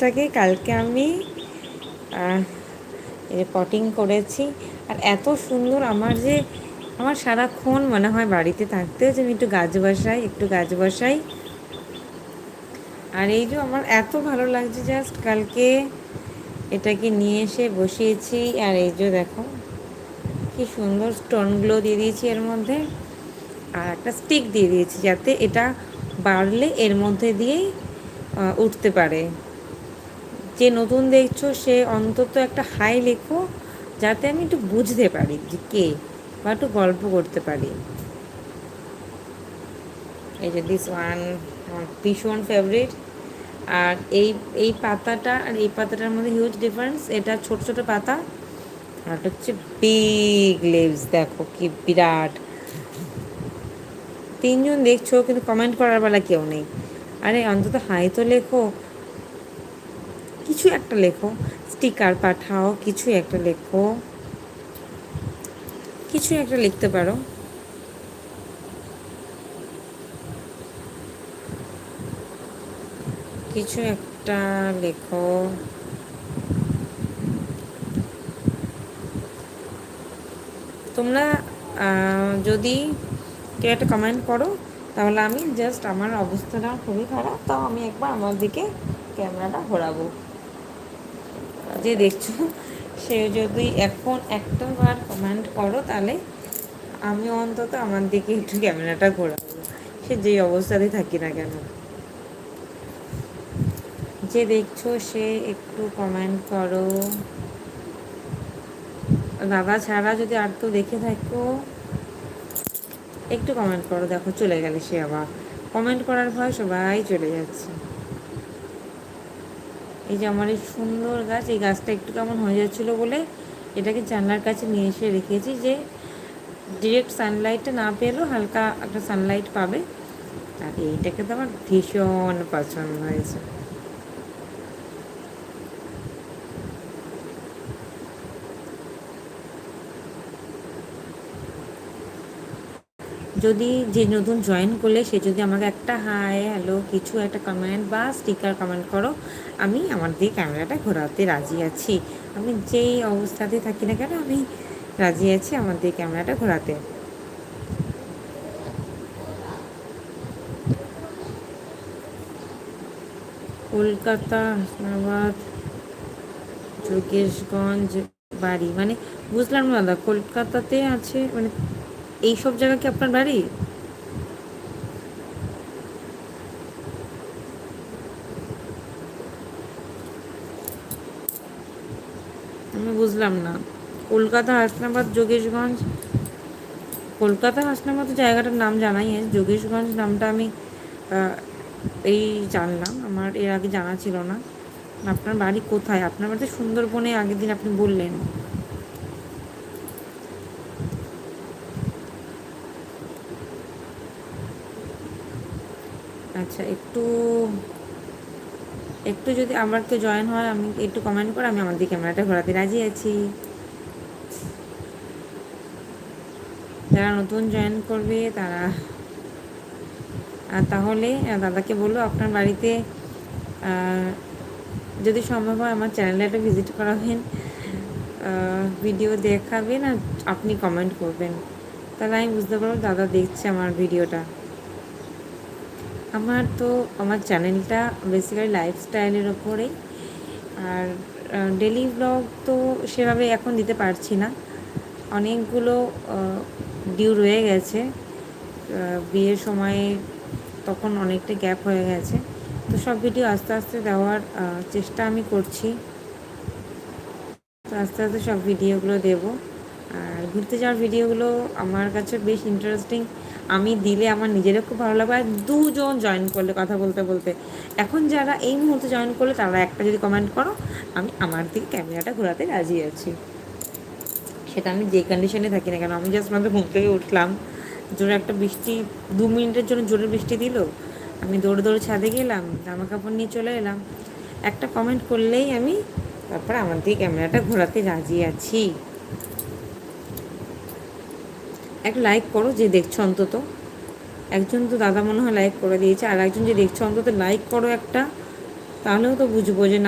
গাছটাকে কালকে আমি পটিং করেছি। আর এত সুন্দর আমার সারাক্ষণ মনে হয় বাড়িতে থাকতেও যে আমি একটু গাছ বসাই। আর এই যে আমার এত ভালো লাগছে, জাস্ট কালকে এটাকে নিয়ে এসে বসিয়েছি। আর এই যে দেখো কি সুন্দর স্টোনগুলো দিয়ে দিয়েছি এর মধ্যে, আর একটা স্টিক দিয়ে দিয়েছি যাতে এটা বাড়লে এর মধ্যে দিয়েই উঠতে পারে। যে নতুন দেখছো সে অন্তত একটা হাই লেখো, যাতে আমি একটু বুঝতে পারি যে কে, বা একটু গল্প করতে পারি। এই যে দিস ওয়ান আমার ভীষণ ফেভারিট। আর এই পাতাটা আর এই পাতাটার মধ্যে হিউজ ডিফারেন্স। এটা ছোট ছোট পাতা, আর এটা হচ্ছে বিগ লিভস। দেখো কি বিরাট। তিনজন দেখছো কিন্তু কমেন্ট করার বেলা কেউ নেই। আরে অন্তত হাই তো লেখো, কিছু একটা লেখো, স্টিকার পাঠাও, কিছু একটা লেখো, কিছু একটা লিখতে পারো। কিছু একটা লেখো। তোমরা যদি কেউ একটা কমেন্ট করো, তাহলে আমি জাস্ট, আমার অবস্থাটা খুবই খারাপ, তাও আমি একবার আমার দিকে ক্যামেরাটা ঘোরাবো। যে দেখছো সে যদি এখন একটা বার কমেন্ট করো, তাহলে আমি অন্তত আমার দিকে একটু ক্যামেরাটা ঘোরাবো, সে যেই অবস্থাতেই থাকি না কেন। যে দেখছো সে একটু কমেন্ট করো। দাদা ছাড়া যদি আর কেউ দেখে থাকো, একটু কমেন্ট করো। দেখো চলে গেলে সে আবার, কমেন্ট করার ভয় সবাই চলে যাচ্ছে। এই যে আমার এই সুন্দর গাছ, এই গাছটা একটু কেমন হয়ে যাচ্ছিলো বলে এটাকে জানলার কাছে নিয়ে এসে রেখেছি, যে ডিরেক্ট সানলাইটটা না পেলেও হালকা একটা সানলাইট পাবে। আর এইটাকে তো আমার ভীষণ পছন্দ হয়েছে। যদি যে নতুন জয়েন করলে সে যদি আমাকে একটা হাই হ্যালো কিছু একটা কমেন্ট বা স্টিকার কমেন্ট করো, আমি আমার দিয়ে ক্যামেরাটা ঘোরাতে রাজি আছি। আমি যেই অবস্থাতে থাকি না কেন, আমি রাজি আছি আমার দিয়ে ক্যামেরাটা ঘোরাতে। কলকাতা, হাসনাবাদ, যোগেশগঞ্জ বাড়ি মানে বুঝলাম না দাদা, কলকাতাতে আছে মানে এইসব জায়গা কি আপনার বাড়ি? আমি বুঝলাম না। কলকাতা, হাসনাবাদ, যোগেশগঞ্জ। কলকাতা হাসনাবাদ জায়গাটার নাম জানাই আছে, যোগেশগঞ্জ নামটা আমি এই জানলাম, আমার এর আগে জানা ছিল না। আপনার বাড়ি কোথায়? আপনার বাড়িতে সুন্দরবনে আগের দিন আপনি বললেন। আচ্ছা, একটু একটু যদি আমার কেউ জয়েন হয়, আমি একটু কমেন্ট করে, আমি আমার দিকে ক্যামেরাটা ঘোরাতে রাজি আছি। যারা নতুন জয়েন করবে তারা, আর তাহলে দাদাকে বললো আপনার বাড়িতে যদি সম্ভব হয় আমার চ্যানেলে একটা ভিজিট করাবেন, ভিডিও দেখাবেন, আর আপনি কমেন্ট করবেন, তাহলে আমি বুঝতে পারবো দাদা দেখছে আমার ভিডিওটা। আমার চ্যানেলটা বেসিক্যালি লাইফস্টাইলের ওপরেই। আর ডেলি ব্লগ তো সেভাবে এখন দিতে পারছি না, অনেকগুলো ডিউ রয়ে গেছে বিয়ের সময়ে, তখন অনেকটা গ্যাপ হয়ে গেছে। তো সব ভিডিও আস্তে আস্তে দেওয়ার চেষ্টা আমি করছি। তো আস্তে আস্তে সব ভিডিওগুলো দেব। আর ঘুরতে যাওয়ার ভিডিওগুলো আমার কাছে বেশ ইন্টারেস্টিং, আমি দিলে আমার নিজেরও খুব ভালো লাগবে। আর দুজন জয়েন করলে কথা বলতে বলতে, এখন যারা এই মুহূর্তে জয়েন করলে তারা একটা যদি কমেন্ট করো, আমি আমার দিকে ক্যামেরাটা ঘোরাতে রাজি আছি। সেটা আমি যে কন্ডিশনে থাকি না কেন। আমি জাস্ট মাত্র ঘুম থেকে উঠলাম, জোরে একটা বৃষ্টি, 2 মিনিটের জন্য জোরে বৃষ্টি দিল, আমি দৌড়ে দৌড়ে ছাদে গেলাম, জামা কাপড় নিয়ে চলে এলাম, একটা কমেন্ট করলেই আমি তারপর আমার দিকে ক্যামেরাটা ঘোরাতে রাজি আছি। একটা লাইক করো যে দেখছো অন্তত। একজন তো দাদা মনে হয় লাইক করে দিয়েছে, আর একজন যে দেখছো অন্তত লাইক করো একটা, তাহলেও তো বুঝবো যে না